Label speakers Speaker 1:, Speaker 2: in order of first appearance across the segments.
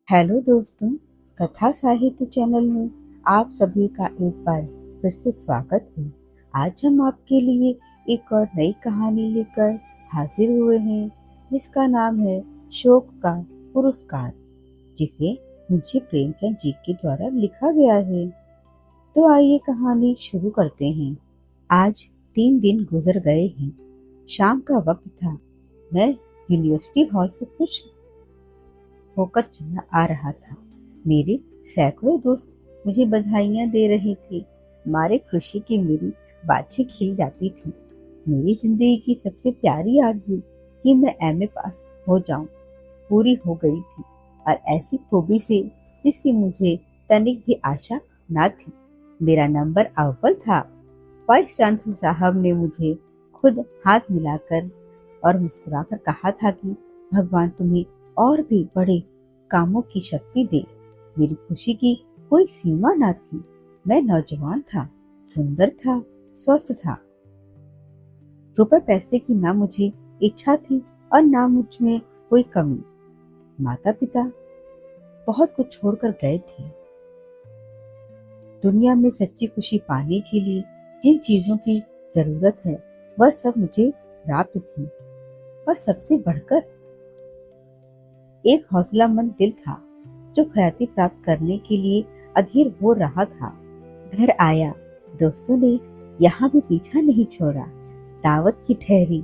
Speaker 1: Hello दोस्तों, कथा साहित्य चैनल में आप सभी का एक बार फिर से स्वागत है। आज हम आपके लिए एक और नई कहानी लेकर हाजिर हुए हैं, जिसका नाम है शोक का पुरस्कार, जिसे मुंशी प्रेमचंद जी के द्वारा लिखा गया है। तो आइए कहानी शुरू करते हैं। आज 3 दिन गुजर गए हैं। शाम का वक्त था। मैं यूनिवर्सिटी हॉल से कुछ होकर चला आ रहा था। मेरे सैकड़ों दोस्त मुझे बधाइयां दे रहे थे। मारे खुशी की मेरी बातें खिल जाती थी। मेरी जिंदगी की सबसे प्यारी आरज़ू कि मैं एमए पास हो जाऊं पूरी हो गई थी, और ऐसी खूबी से जिसकी मुझे तनिक भी आशा न थी। मेरा नंबर अव्वल था। वाइस चांसलर साहब ने मुझे खुद हाथ मिलाकर और मुस्कुराकर कहा था कि भगवान तुम्हें और भी बड़े कामों की शक्ति दे। मेरी खुशी की कोई सीमा न थी। मैं नौजवान था, सुंदर था, स्वस्थ था। रुपए पैसे की ना मुझे इच्छा थी और ना मुझ में कोई कमी। माता पिता बहुत कुछ छोड़कर गए थे। दुनिया में सच्ची खुशी पाने के लिए जिन चीजों की जरूरत है, वह सब मुझे प्राप्त थी। और सबसे बढ़कर एक हौसलामंद दिल था, जो ख्याति प्राप्त करने के लिए अधीर हो रहा था। घर आया, दोस्तों ने यहाँ भी पीछा नहीं छोड़ा। दावत की ठहरी,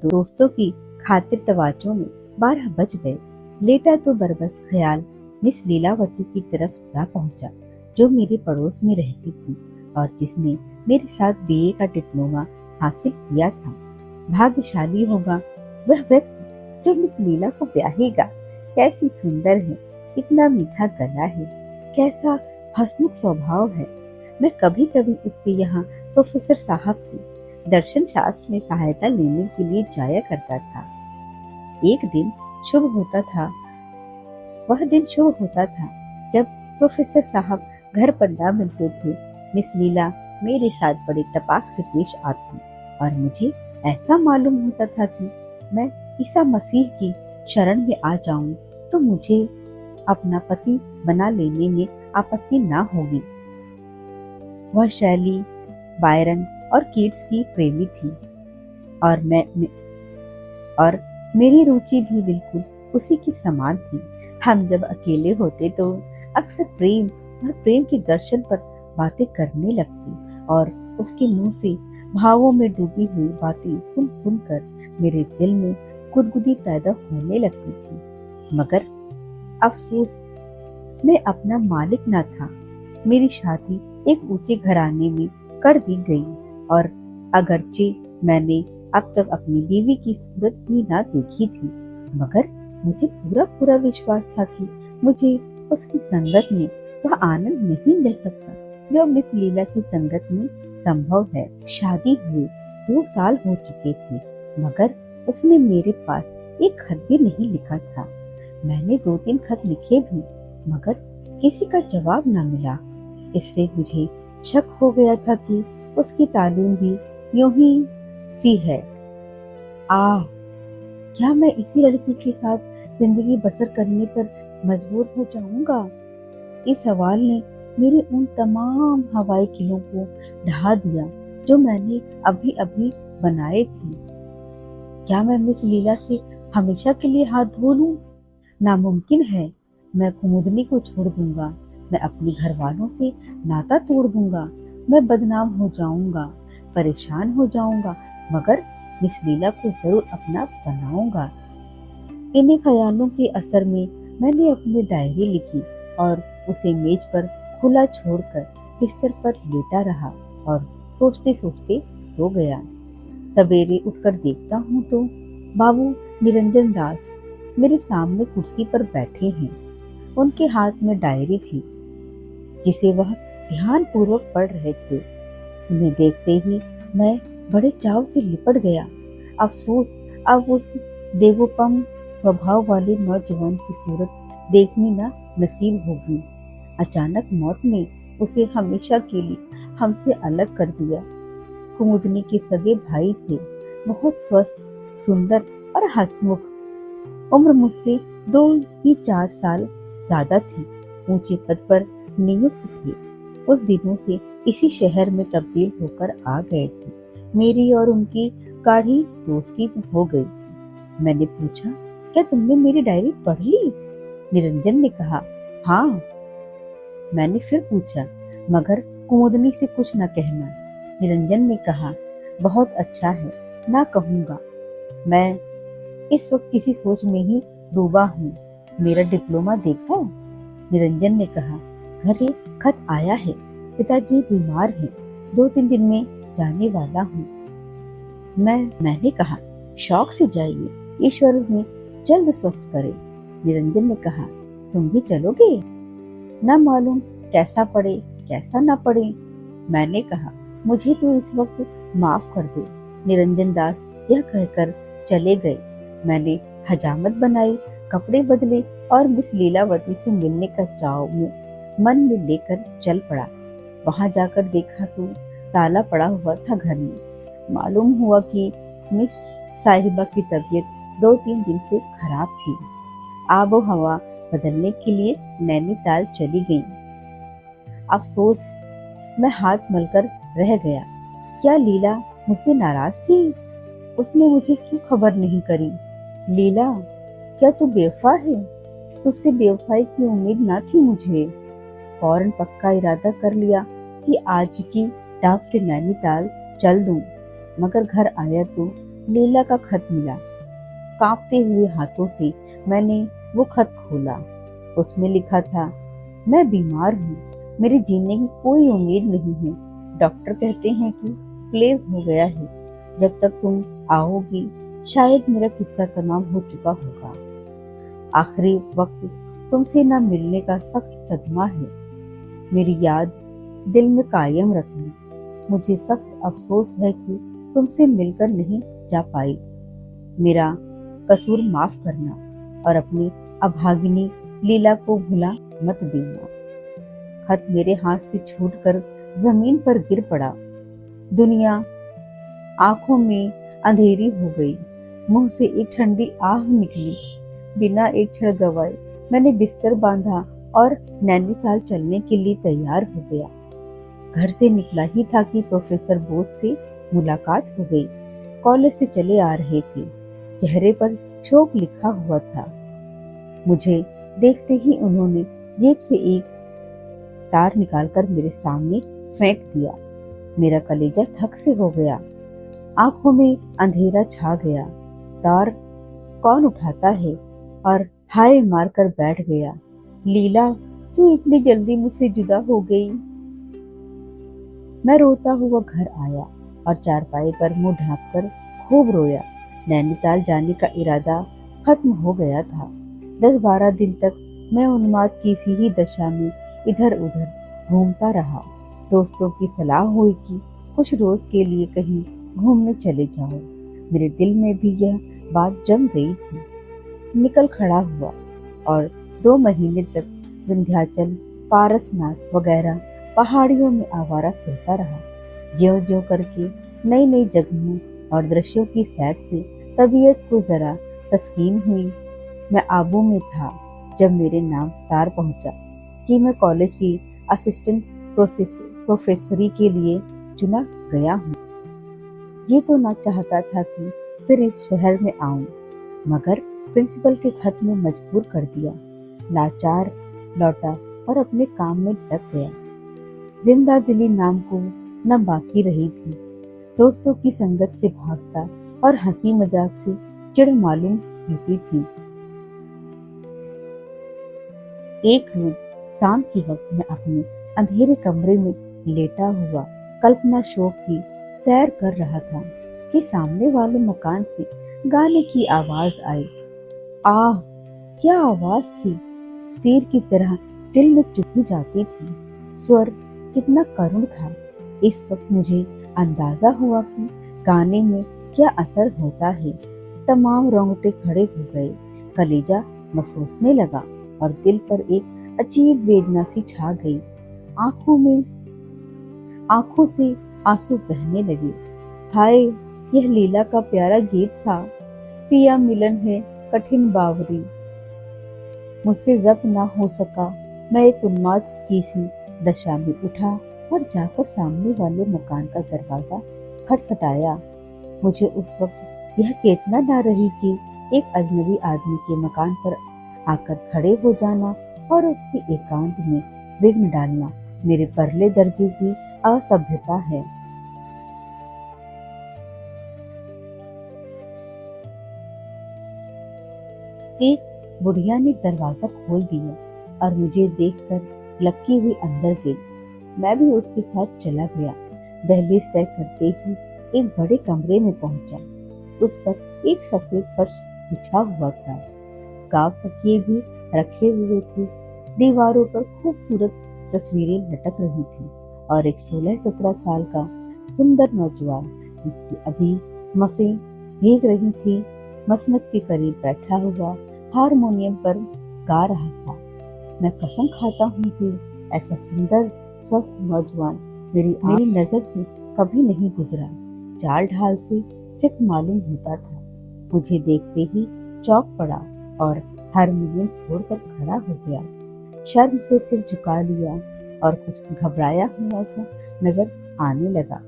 Speaker 1: दोस्तों की खातिर तवाजों में 12 बज गए। लेटा तो बरबस ख्याल मिस लीलावती की तरफ जा पहुंचा, जो मेरे पड़ोस में रहती थी और जिसने मेरे साथ बीए का डिप्लोमा हासिल किया था। भाग्यशाली होगा वह व्यक्ति जो मिस लीला को ब्याहेगा। कैसी सुंदर है, कितना मीठा गला है, कैसा हंसमुख स्वभाव है। मैं कभी कभी उसके यहाँ प्रोफेसर साहब से दर्शन शास्त्र में सहायता लेने के लिए जाया करता था। एक दिन शुभ होता था। वह दिन शुभ होता था जब प्रोफेसर साहब घर पर ना मिलते थे। मिस लीला मेरे साथ बड़े तपाक से पेश आती और मुझे ऐसा मालूम होता था कि मैं ईसा मसीह की शरण में आ जाऊं तो मुझे अपना पति बना लेने में आपत्ति ना होगी। वह शैली, बायरन और कीट्स की प्रेमी थी और और मेरी रुचि भी बिल्कुल उसी की समान थी। हम जब अकेले होते तो अक्सर प्रेम और प्रेम के दर्शन पर बातें करने लगती और उसके मुंह से भावों में डूबी हुई बातें सुन सुनकर मेरे दिल में गुदगुदी पैदा होने लगती थी। मगर अफसोस, मैं अपना मालिक न था। मेरी शादी एक ऊंचे घराने में कर दी गई और अगरचे मैंने अब तक अपनी बीवी की सूरत भी ना देखी थी, मगर मुझे पूरा पूरा विश्वास था कि मुझे उसकी संगत में वह आनंद नहीं मिल सकता जो मिस लीला की संगत में संभव है। शादी हुए 2 साल हो चुके थे, मगर उसने मेरे पास एक खत भी नहीं लिखा था। मैंने 2-3 खत लिखे भी, मगर किसी का जवाब न मिला। इससे मुझे शक हो गया था कि उसकी तालीम भी यूं ही सी है। क्या मैं इसी लड़की के साथ जिंदगी बसर करने पर मजबूर हो जाऊंगा? इस सवाल ने मेरे उन तमाम हवाई किलों को ढहा दिया जो मैंने अभी अभी बनाए थे। क्या मैं मिस लीला से हमेशा के लिए हाथ धो लूं? नामुमकिन है। मैं कुमुदनी को छोड़ दूंगा, मैं अपने घर वालों से नाता तोड़ दूंगा, मैं बदनाम हो जाऊंगा, परेशान हो जाऊंगा, मगर मिस लीला को जरूर अपना बनाऊंगा। इन्हीं ख्यालों के असर में मैंने अपनी डायरी लिखी और उसे मेज पर खुला छोड़कर बिस्तर पर लेटा रहा और सोचते सोचते सो गया। सवेरे उठकर देखता हूँ तो बाबू निरंजन दास मेरे सामने कुर्सी पर बैठे हैं। उनके हाथ में डायरी थी, जिसे वह ध्यान पूर्वक पढ़ रहे थे। उन्हें देखते ही मैं बड़े चाव से लिपट गया। अफसोस, अब उस देवोपम स्वभाव वाले नौजवान की सूरत देखनी ना नसीब होगी। अचानक मौत ने उसे हमेशा के लिए हमसे अलग कर दिया। कुमुदनी के सगे भाई थे, बहुत स्वस्थ, सुंदर और हंसमुख। उम्र मुझसे 2 ही 4 साल ज्यादा थी, ऊंचे पद पर नियुक्त थे। उस दिनों से इसी शहर में तब्दील होकर आ गए थे। मेरी और उनकी गाढ़ी दोस्ती हो गई थी। मैंने पूछा, क्या तुमने मेरी डायरी पढ़ ली? निरंजन ने कहा, हाँ। मैंने फिर पूछा, मगर कुमुदनी से कुछ न कहना। निरंजन ने कहा, बहुत अच्छा है, ना कहूँगा। मैं इस वक्त किसी सोच में ही डूबा हूँ। मेरा डिप्लोमा देखो। निरंजन ने कहा, घर से खत आया है, पिताजी बीमार हैं, 2-3 दिन में जाने वाला हूँ। मैंने कहा, शौक से जाइए, ईश्वर उन्हें जल्द स्वस्थ करे। निरंजन ने कहा, तुम भी चलोगे? न मालूम कैसा पड़े कैसा न पड़े। मैंने कहा, मुझे तो इस वक्त माफ कर दो। निरंजन दास यह कहकर चले गए। मैंने हजामत बनाई, कपड़े बदले और मिस लीलावती से मिलने का चाव मन में लेकर चल पड़ा। वहां जाकर देखा तो ताला पड़ा हुआ था घर में। मालूम हुआ कि मिस साहिबा की तबीयत 2-3 दिन से खराब थी। आबो हवा बदलने के लिए नैनीताल चली गई। अफसोस, मैं हाथ मलकर रह गया। क्या लीला मुझसे नाराज थी? उसने मुझे क्यों खबर नहीं करी? लीला, क्या तू बेवफा है? तुझसे बेवफाई की उम्मीद ना थी मुझे। फौरन पक्का इरादा कर लिया कि आज की डाक से नैनीताल चल दूं। मगर घर आया तो लीला का खत मिला। कांपते हुए हाथों से मैंने वो खत खोला। उसमें लिखा था, मैं बीमार हूँ, मेरे जीने की कोई उम्मीद नहीं है। डॉक्टर कहते हैं कि प्लेग हो गया है। जब तक तुम आओगी शायद मेरा किस्सा तमाम हो चुका होगा। आखिरी वक्त तुमसे न मिलने का सख्त सदमा है। मेरी याद दिल में कायम रखना। मुझे सख्त अफसोस है कि तुमसे मिलकर नहीं जा पाई। मेरा कसूर माफ करना और अपनी अभागिनी लीला को भुला मत देना। खत मेरे हाथ से छूटकर जमीन पर गिर पड़ा। दुनिया आंखों में अंधेरी हो गई। मुंह से एक ठंडी आह निकली। बिना एक क्षण गवाए मैंने बिस्तर बांधा और नैनीताल चलने के लिए तैयार हो गया। घर से निकला ही था कि प्रोफेसर बोस से मुलाकात हो गई। कॉलेज से चले आ रहे थे। चेहरे पर शोक लिखा हुआ था। मुझे देखते ही उन्होंने जेब से एक तार निकालकर मेरे सामने फेंक दिया। मेरा कलेजा थक से हो गया। आंखों में अंधेरा छा गया। तार कौन उठाता है? और हाय मारकर बैठ गया। लीला, तू इतनी जल्दी मुझसे जुदा हो गई। मैं रोता हुआ घर आया और चारपाई पर मुंह ढांककर खूब रोया। नैनीताल जाने का इरादा खत्म हो गया था। 10-12 दिन तक मैं उन्माद की सी ही दशा में इधर उधर घूमता रहा। दोस्तों की सलाह हुई कि कुछ रोज के लिए कहीं घूमने चले जाओ। मेरे दिल में भी यह बात जम गई थी। निकल खड़ा हुआ और 2 महीने तक विंध्याचल, पारसनाथ वगैरह पहाड़ियों में आवारा फिरता रहा। ज्यों-ज्यों करके नई नई जगहों और दृश्यों की सैर से तबीयत को जरा तस्कीन हुई। मैं आबू में था जब मेरे नाम तार पहुंचा कि मैं कॉलेज की असिस्टेंट प्रोफेसरी के लिए चुना गया हूँ। ये तो ना चाहता था कि फिर इस शहर में आऊं, मगर प्रिंसिपल के खत में मजबूर कर दिया। लाचार लौटा और अपने काम में लग गया। जिंदा दिली नाम को न बाकी रही थी। दोस्तों की संगत से भागता और हंसी मजाक से चिढ़ मालूम होती थी। एक रोज शाम के वक्त मैं अपने अंधेरे कमरे में लेटा हुआ कल्पना शोक की सैर कर रहा था कि सामने वाले मकान से गाने की आवाज आई। आह, क्या आवाज थी! तीर की तरह दिल में चुभी जाती थी। स्वर कितना करुण था। इस वक्त मुझे अंदाजा हुआ कि गाने में क्या असर होता है। तमाम रोंगटे खड़े हो गए। कलेजा महसूसने लगा और दिल पर एक अजीब वेदना सी छा गई। आंखों से आंसू बहने लगे। हाय, यह लीला का प्यारा गीत था। पिया मिलन है कठिन बावरी। मुझसे जब्त ना हो सका। मैं एक उन्माद की सी दशा में उठा और जाकर सामने वाले मकान का दरवाजा खटखटाया। मुझे उस वक्त यह चेतना न रही कि एक अजनबी आदमी के मकान पर आकर खड़े हो जाना और उसके एकांत में विघ्न डालना मेरे परले दर्जे की असभ्यता है। एक बुढ़िया ने दरवाजा खोल दिया और मुझे देखकर लपकी हुई अंदर गई। मैं भी उसके साथ चला गया। दहलीज तय करते ही एक बड़े कमरे में पहुंचा। उस पर एक सफेद फर्श बिछा हुआ था। गांव तकिए भी रखे हुए थे। दीवारों पर खूबसूरत तस्वीरें लटक रही थी और एक 16-17 साल का सुंदर नौजवान जिसकी अभी मसें भीग रही थी मसनद के करीब बैठा हुआ हारमोनियम पर गा रहा था। मैं कसम खाता हूँ कि ऐसा सुंदर स्वस्थ नौजवान मेरी नजर से कभी नहीं गुजरा। चाल ढाल से सिख मालूम होता था। मुझे देखते ही चौंक पड़ा और हारमोनियम छोड़कर खड़ा हो गया। शर्म से सिर झुका लिया और कुछ घबराया हुआ सा नजर आने लगा।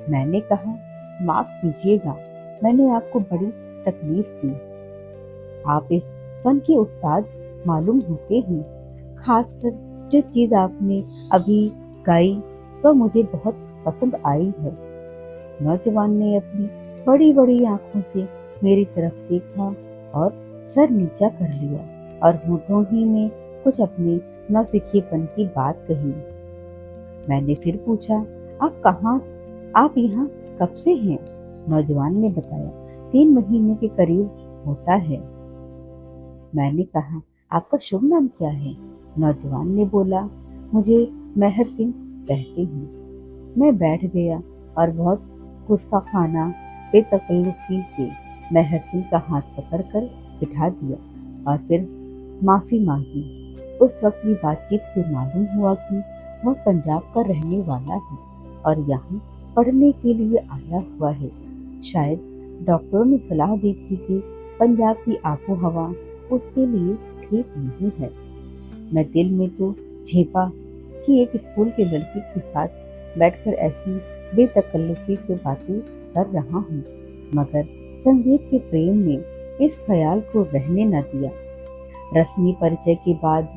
Speaker 1: मैंने कहा, माफ कीजिएगा, मैंने आपको बड़ी तकलीफ दी। आप इस फन के उस्ताद मालूम होते हैं। खासकर जो चीज आपने अभी गाई वह मुझे बहुत पसंद आई है। नौजवान ने अपनी बड़ी बड़ी आंखों से मेरी तरफ देखा और सर नीचा कर लिया और होठों ही में कुछ अपने नौसिखिएपन की बात कही। मैंने फिर पूछा, आप यहाँ कब से हैं? नौजवान ने बताया, 3 महीने के करीब होता है। मैंने कहा, आपका शुभ नाम क्या है? नौजवान ने बोला, मुझे मेहर सिंह कहते हैं। मैं बैठ गया और बहुत गुस्ताखाना बेतकल्लुफी से मेहर सिंह का हाथ पकड़कर बिठा दिया और फिर माफी मांगी। उस वक्त की बातचीत से मालूम हुआ कि वह पंजाब का रहने वाला है और यहाँ पढ़ने के लिए आया हुआ है। शायद डॉक्टरों ने सलाह दी थी कि पंजाब की आबो हवा उसके लिए ठीक नहीं है। मैं दिल में तो झेपा कि एक स्कूल के लड़के के साथ बैठकर ऐसी बेतकल्लुफी से बातें कर रहा हूँ, मगर संगीत के प्रेम ने इस ख्याल को रहने न दिया। रस्मी परिचय के बाद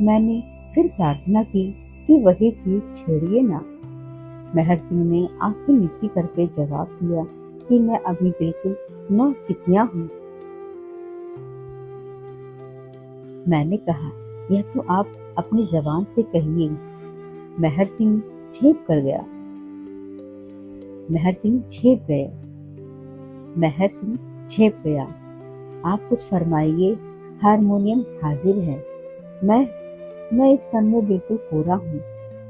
Speaker 1: मैंने फिर प्रार्थना की कि वही चीज छेड़िए ना। मेहर सिंह ने आंखें नीची करके जवाब दिया कि मैं अभी बिल्कुल नौसिखिया हूँ। मैंने कहा, यह तो आप अपनी जबान से कहिए। मेहर सिंह छेप कर गया। मेहर सिंह छेप गए। मेहर सिंह छेप गया। आप कुछ फरमाइए, हारमोनियम हाजिर है। मैं इस फन में बिल्कुल कोरा हूँ,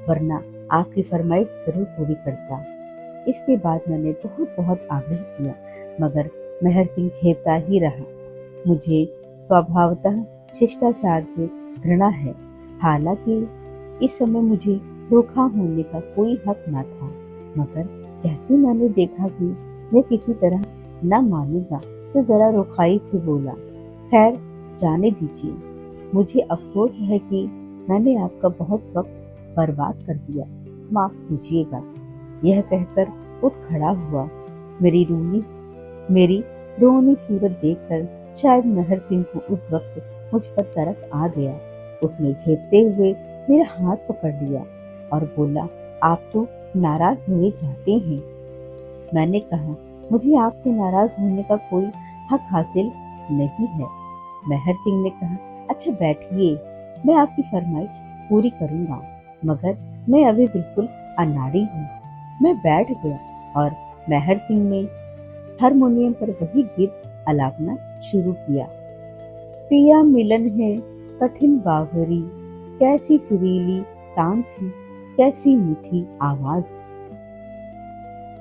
Speaker 1: वरना आपकी फरमाइश जरूर पूरी करता। इसके बाद मैंने बहुत आग्रह किया, मगर मेहर सिंह छेपता ही रहा। मुझे स्वभावतः शिष्टाचार से घृणा है, हालांकि इस समय मुझे धोखा होने का कोई हक न था, मगर जैसे मैंने देखा कि यह किसी तरह न मानेगा तो जरा रुखाई से बोला, खैर जाने दीजिए। मुझे अफसोस है कि मैंने आपका बहुत वक्त बर्बाद कर दिया, माफ कीजिएगा। यह कहकर उठ खड़ा हुआ। मेरी रोनी सूरत देखकर शायद मेहर सिंह को उस वक्त मुझ पर तरस आ गया। उसने झेपते हुए मेरा हाथ पकड़ लिया और बोला, आप तो नाराज हुए जाते हैं। मैंने कहा, मुझे आपसे नाराज होने का कोई हक हासिल नहीं है। मेहर सिंह ने कहा, अच्छा बैठिए, मैं आपकी फरमाइश पूरी करूंगा, मगर मैं अभी बिल्कुल अनाड़ी हूँ। मैं बैठ गया और मेहर सिंह ने हारमोनियम पर वही गीत आलापना शुरू किया। पिया मिलन है कठिन बावरी, कैसी सुरीली तान थी, कैसी मीठी आवाज,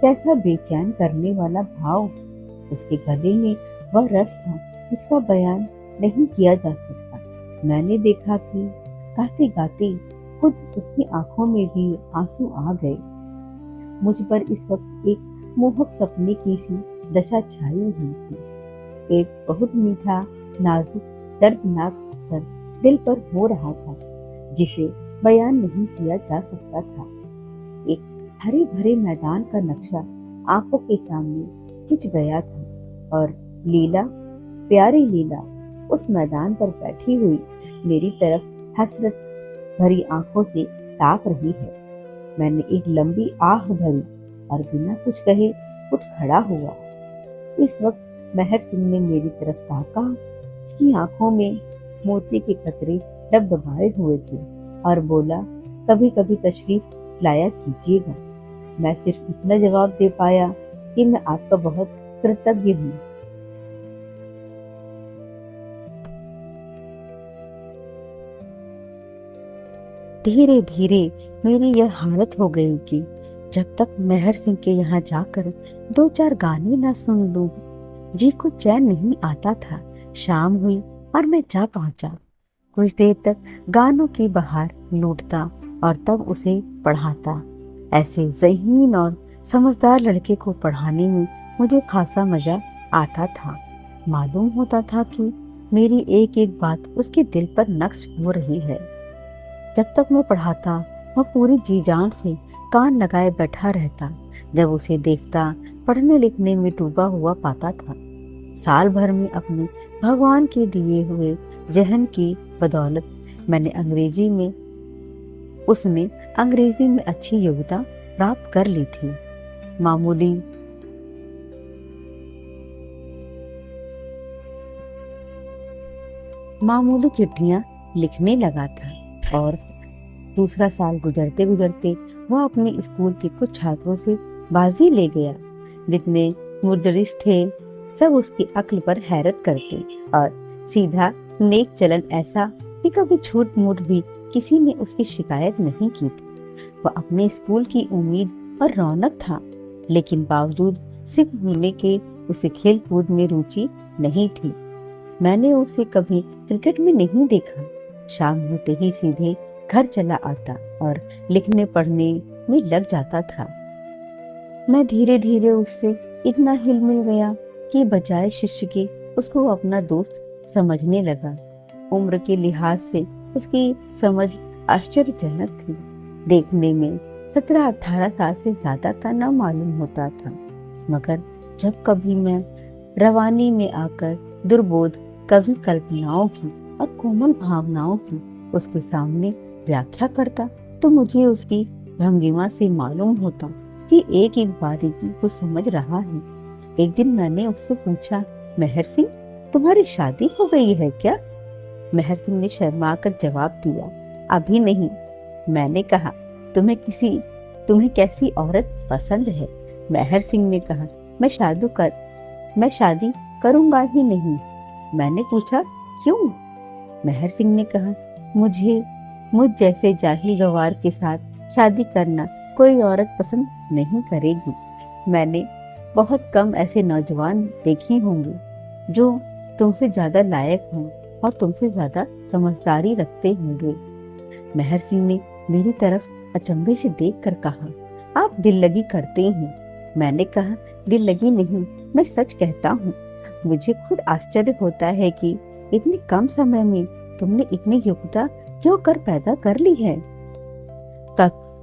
Speaker 1: कैसा बेचैन करने वाला भाव। उसके गले में वह रस था जिसका बयान नहीं किया जा सकता। मैंने देखा कि गाते गाते खुद उसकी आंखों में भी आंसू आ गए। मुझ पर इस वक्त एक मोहक सपने की सी दशा छाई हुई थी। एक बहुत मीठा, नाजुक, दर्दनाक असर दिल पर हो रहा था, जिसे बयान नहीं किया जा सकता था। एक हरे भरे मैदान का नक्शा आंखों के सामने खिंच गया था और लीला, प्यारी लीला, उस मैदान पर बैठी हुई मेरी तरफ हसरत भरी आंखों से ताक रही है। मैंने एक लंबी आह भरी और बिना कुछ कहे उठ खड़ा हुआ। इस वक्त मेहर सिंह ने मेरी तरफ ताका। उसकी आंखों में मोती के कतरे डबडबाए हुए थे और बोला, कभी कभी तशरीफ लाया कीजिएगा। मैं सिर्फ इतना जवाब दे पाया कि मैं आपका बहुत कृतज्ञ हूँ। धीरे धीरे मेरी यह हालत हो गई कि जब तक मेहर सिंह के यहाँ जाकर दो चार गाने ना सुन लूं, जी को चैन नहीं आता था। शाम हुई और मैं जा पहुंचा। कुछ देर तक गानों की बहार लूटता और तब उसे पढ़ाता। ऐसे ज़हीन और समझदार लड़के को पढ़ाने में मुझे खासा मजा आता था। मालूम होता था कि मेरी एक एक बात उसके दिल पर नक्श हो रही है। जब तक मैं पढ़ाता वह पूरी जी जान से कान लगाए बैठा रहता। जब उसे देखता पढ़ने लिखने में डूबा हुआ पाता था। साल भर में अपने भगवान के दिए हुए जहन की बदौलत उसने अंग्रेजी में अच्छी योग्यता प्राप्त कर ली थी। मामूली मामूली चिट्ठियां लिखने लगा था और दूसरा साल गुजरते गुजरते वह अपने स्कूल के कुछ छात्रों से बाजी ले गया। जितने मुदरिस थे सब उसकी अक्ल पर हैरत करते और सीधा नेक चलन ऐसा कि कभी छूट मूट भी किसी ने उसकी शिकायत नहीं की थी। वह अपने स्कूल की उम्मीद और रौनक था, लेकिन बावजूद सिख होने के उसे खेल कूद में रुचि नहीं थी। मैंने उसे कभी क्रिकेट में नहीं देखा। शाम होते ही सीधे घर चला आता और लिखने पढ़ने में लग जाता था। मैं धीरे धीरे उससे इतना हिल मिल गया कि बजाय शिष्य के उसको अपना दोस्त समझने लगा। उम्र के लिहाज से उसकी समझ आश्चर्यजनक थी। देखने में 17-18 साल से ज्यादा का न मालूम होता था, मगर जब कभी मैं रवानी में आकर दुर्बोध कभी कल्पनाओं की और कोमल भावनाओं की उसके सामने व्याख्या करता तो मुझे उसकी भंगिमा से मालूम होता कि एक एक बारीकी को समझ रहा है। एक दिन मैंने उससे पूछा, मेहर सिंह, तुम्हारी शादी हो गई है क्या? मेहर सिंह ने शर्मा कर जवाब दिया, अभी नहीं। मैंने कहा, तुम्हें कैसी औरत पसंद है? मेहर सिंह ने कहा, मैं शादी करूंगा ही नहीं। मैंने पूछा, क्यों? मेहर सिंह ने कहा, मुझ जैसे जाहिल गवार के साथ शादी करना कोई औरत पसंद नहीं करेगी। मैंने बहुत कम ऐसे नौजवान देखे होंगे जो तुमसे ज्यादा लायक हों और तुमसे ज्यादा समझदारी रखते होंगे। मेहर सिंह ने मेरी तरफ अचंभे से देखकर कहा, आप दिल लगी करते हैं। मैंने कहा, दिल लगी नहीं, मैं सच कहता हूँ। मुझे खुद आश्चर्य होता है कि इतने कम समय में तुमने इतनी योग्यता क्यों कर पैदा कर ली है।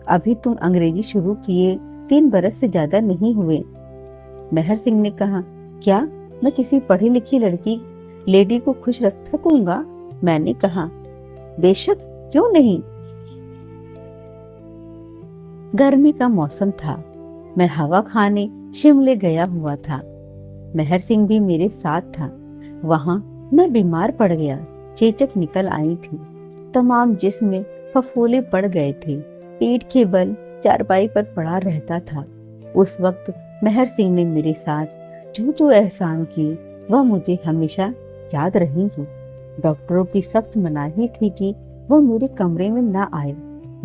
Speaker 1: अभी तुम अंग्रेजी शुरू किए 3 बरस से ज्यादा नहीं हुए। मेहर सिंह ने कहा, क्या मैं किसी पढ़ी लिखी लेडी को खुश रख सकूंगा? मैंने कहा, बेशक, क्यों नहीं। गर्मी का मौसम था। मैं हवा खाने शिमले गया हुआ था। मेहर सिंह भी मेरे साथ था। वहां मैं बीमार पड़ गया। चेचक निकल आई थी। तमाम जिस्म में फफोले पड़ गए थे। पीठ के बल चारपाई पर पड़ा रहता था। उस वक्त मेहर सिंह ने मेरे साथ जो जो एहसान किए वह मुझे हमेशा याद रहेंगे। डॉक्टरों की सख्त मनाही थी कि वह मेरे कमरे में न आए,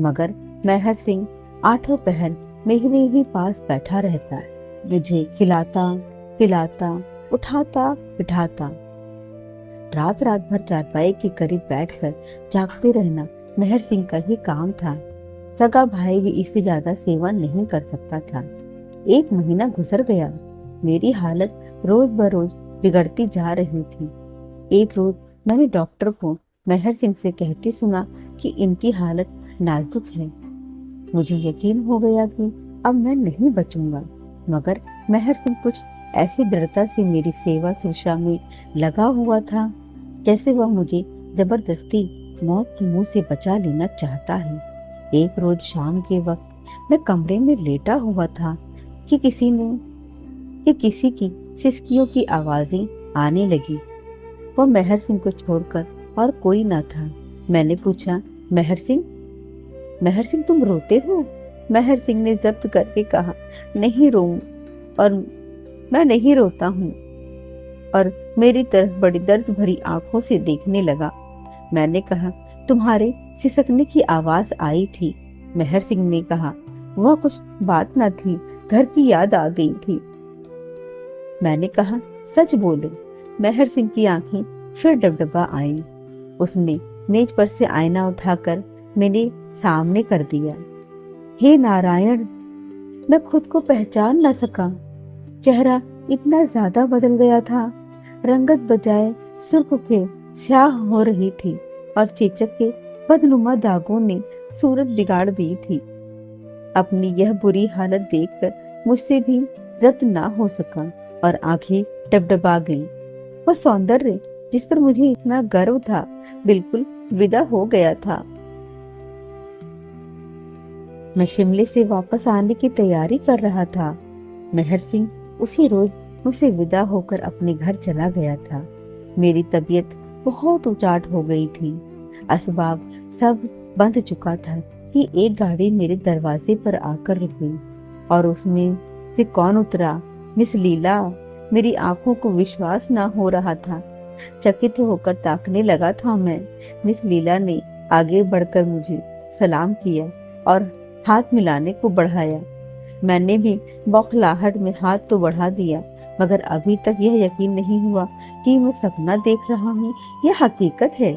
Speaker 1: मगर मेहर सिंह 8 पहर मेरे ही पास बैठा रहता, मुझे खिलाता पिलाता उठाता बिठाता। रात रात भर चारपाई के करीब बैठकर जागते रहना मेहर सिंह का ही काम था। सगा भाई भी इससे ज्यादा सेवा नहीं कर सकता था। 1 महीना गुजर गया। मेरी हालत रोज बरोज बिगड़ती जा रही थी। एक रोज मैंने डॉक्टर को मेहर सिंह से कहते सुना कि इनकी हालत नाजुक है। मुझे यकीन हो गया कि अब मैं नहीं बचूंगा, मगर मेहर सिंह कुछ ऐसी दृढ़ता से मेरी सेवा सुरक्षा में लगा हुआ था जैसे वह मुझे जबरदस्ती मौत के मुंह से बचा लेना चाहता है। एक रोज शाम के वक्त मैं कमरे में लेटा हुआ था कि किसी की सिसकियों की आवाजें आने लगी। वो मेहर सिंह को छोड़कर और कोई ना था। मैंने पूछा, मेहर सिंह, मेहर सिंह तुम रोते हो? मेहर सिंह ने जब्त करके कहा, नहीं रो, और मैं नहीं रोता हूँ, और मेरी तरफ बड़ी दर्द भरी आंखों से देखने लगा। मैंने कहा, तुम्हारे सिसकने की आवाज आई थी। मेहर सिंह ने कहा, वह कुछ बात न थी, घर की याद आ गई थी। मैंने कहा, सच बोलो। मेहर सिंह की आंखें फिर डबडबा आईं। उसने मेज पर से आईना उठाकर मेरे सामने कर दिया। हे नारायण, मैं खुद को पहचान न सका। चेहरा इतना ज्यादा बदल गया था, रंगत बजाय सुर्ख के स्याह हो रही थी और चेचक के बदनुमा दागों ने सूरत बिगाड़ दी थी। अपनी यह बुरी हालत देखकर मुझसे भी जब्त ना हो सका और आंखें डबडबा गईं। वह सौंदर्य जिस पर मुझे इतना गर्व था बिल्कुल विदा हो गया था। मैं शिमले से वापस आने की तैयारी कर रहा था। मेहर सिंह उसी रोज मुझसे विदा होकर अपने घर चला गया था। मेरी तबीयत बहुत उचाट हो गई थी। असबाब सब बंध चुका था कि एक गाड़ी मेरे दरवाजे पर आकर रुकी और उसमें से कौन उतरा? मिस लीला। मेरी आंखों को विश्वास ना हो रहा था। चकित होकर ताकने लगा था मैं। मिस लीला ने आगे बढ़कर मुझे सलाम किया और हाथ मिलाने को बढ़ाया। मैंने भी बौखलाहट में हाथ तो बढ़ा दिया, मगर अभी तक यह यकीन नहीं हुआ कि मैं सपना देख रहा हूँ यह हकीकत है।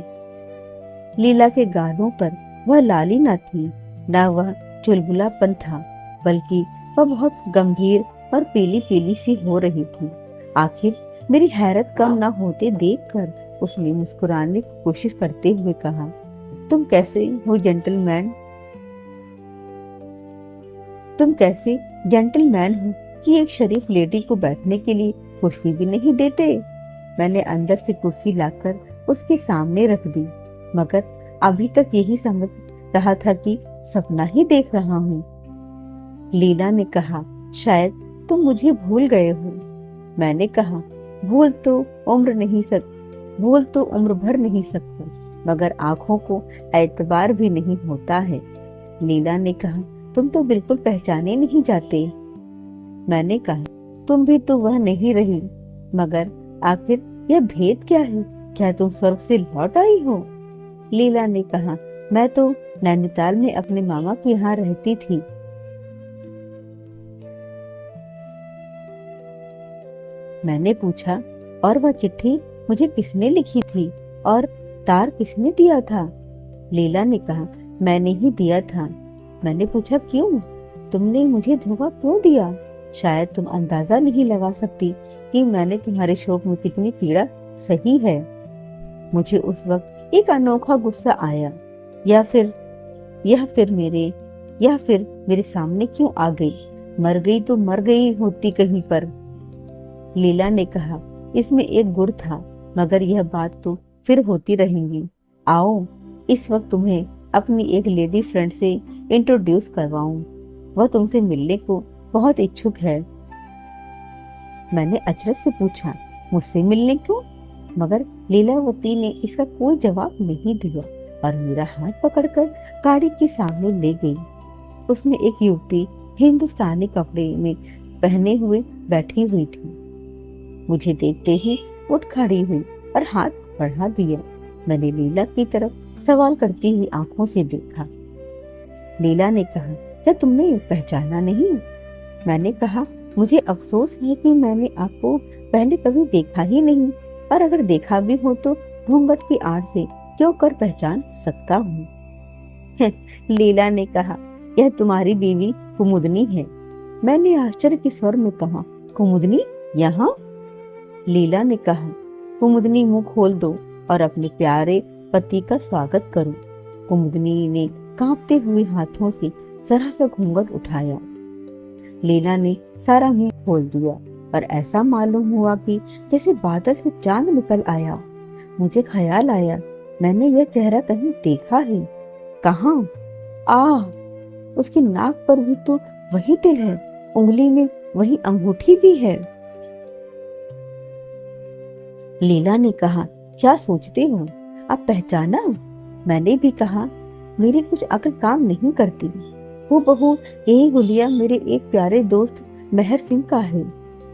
Speaker 1: लीला के गालों पर वह लाली न थी, न वह चुलबुलापन था, बल्कि वह बहुत गंभीर और पीली पीली सी हो रही थी। आखिर मेरी हैरत कम न होते देखकर उसने मुस्कुराने की कोशिश करते हुए कहा, तुम कैसे हो जेंटलमैन? तुम कैसे जेंटलमैन हो कि एक शरीफ लेडी को बैठने के लिए कुर्सी भी नहीं देते? मैंने अंदर से कुर्सी लाकर उसके सामने रख दी, मगर अभी तक यही समझ रहा था कि सपना ही देख रहा हूँ। लीला ने कहा, शायद तुम मुझे भूल गए हो। मैंने कहा, भूल तो उम्र भर नहीं सकता, मगर आंखों को एतबार भी नहीं होता है। लीला ने कहा, तुम तो बिल्कुल पहचाने नहीं जाते। मैंने कहा, तुम भी तो वह नहीं रही, मगर आखिर यह भेद क्या है? क्या तुम स्वर्ग से लौट आई हो? लीला ने कहा, मैं तो नैनीताल में अपने मामा के यहाँ रहती थी। मैंने पूछा, और वह चिट्ठी मुझे किसने लिखी थी और तार किसने दिया था? लीला ने कहा, मैंने ही दिया था। मैंने पूछा, क्यों? तुमने मुझे धोखा क्यों दिया? शायद तुम अंदाजा नहीं लगा सकती कि मैंने तुम्हारे शोक में कितनी पीड़ा सही है। मुझे उस वक्त एक अनोखा गुस्सा आया। यह फिर मेरे सामने क्यों आ गई? मर गई तो मर गई होती कहीं पर। लीला ने कहा, इसमें एक गुण था, मगर यह बात तो फिर होती रहेंगी। आओ, इस वक्त तुम्हें अपनी एक लेडी फ्रेंड से इंट्रोड्यूस करवाऊं। वह तुमसे मिलने को बहुत इच्छुक है। मैंने अचरज से पूछा, मुझसे मिलने क्यों? मगर लीलावती ने इसका कोई जवाब नहीं दिया और मेरा हाथ पकड़कर गाड़ी के सामने ले गई। उसमें एक युवती हिंदुस्तानी कपड़े में पहने हुए बैठी हुई थी। मुझे देखते ही उठ खड़ी हुई और हाथ बढ़ा दिया। मैंने लीला की तरफ सवाल करती हुई आंखों से देखा। लीला ने कहा, क्या तुमने पहचाना नहीं? मैंने कहा, मुझे अफसोस है कि मैंने आपको पहले कभी देखा ही नहीं, और अगर देखा भी हो तो घूंघट की आड़ से क्यों कर पहचान सकता हूँ। लीला ने कहा, यह तुम्हारी बीवी कुमुदनी है। मैंने आश्चर्य के स्वर में कहा, कुमुदनी यहाँ? लीला ने कहा, कुमुदनी, मुंह खोल दो और अपने प्यारे पति का स्वागत करूं। कुमुदनी ने कांपते हुए हाथों से जरा सा घूंघट उठाया। लीला ने सारा मुंह खोल दिया और ऐसा मालूम हुआ कि जैसे बादल से चांद निकल आया। मुझे ख्याल आया, मैंने यह चेहरा कहीं देखा है। कहाँ? उसकी नाक पर भी तो वही तिल है, उंगली में वही अंगूठी भी है। लीला ने कहा, क्या सोचते हो, आप पहचाना? मैंने भी कहा, मेरी कुछ अक्ल काम नहीं करती। वो बहू यही गुलिया मेरे एक प्यारे दोस्त मेहर सिंह का है।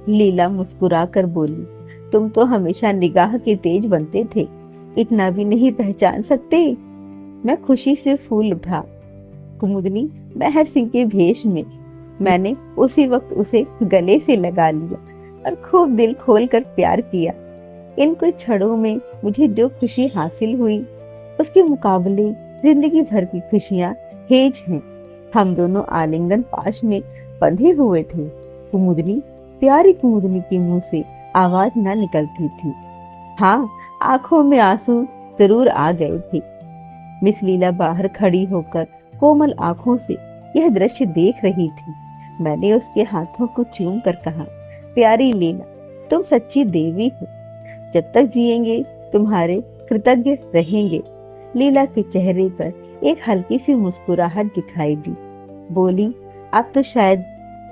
Speaker 1: लीला मुस्कुरा कर बोली, तुम तो हमेशा निगाह के तेज बनते थे, इतना भी नहीं पहचान सकते? मैं खुशी से फूल उठा। कुमुदनी मेहर सिंह के भेष में। मैंने उसी वक्त उसे गले से लगा लिया और खूब दिल खोल कर प्यार किया। इन कुछ क्षणों में मुझे जो खुशी हासिल हुई, उसके मुकाबले जिंदगी भर की खुशियां हेज हैं। हम दोनों आलिंगन पाश में बंधे हुए थे। कुमुदनी, प्यारी कुमुदनी के मुंह से आवाज न निकलती थी। हाँ, आंखों में आंसू जरूर आ गए थे। मिस लीला बाहर खड़ी होकर कोमल आंखों से यह दृश्य देख रही थी। मैंने उसके हाथों को चूम कर कहा, प्यारी लीला, तुम सच्ची देवी हो। जब तक जिएंगे तुम्हारे कृतज्ञ रहेंगे। लीला के चेहरे पर एक हल्की सी मुस्कुराहट दिखाई दी। बोली, अब तो शायद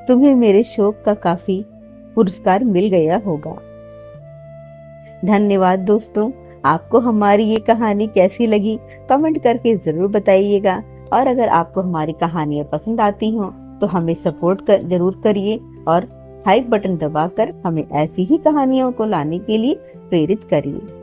Speaker 1: तुम्हें मेरे शोक का काफी पुरस्कार मिल गया होगा। धन्यवाद दोस्तों। आपको हमारी ये कहानी कैसी लगी कमेंट करके जरूर बताइएगा। और अगर आपको हमारी कहानियां पसंद आती हो तो हमें सपोर्ट जरूर करिए और हाइप बटन दबाकर हमें ऐसी ही कहानियों को लाने के लिए प्रेरित करिए।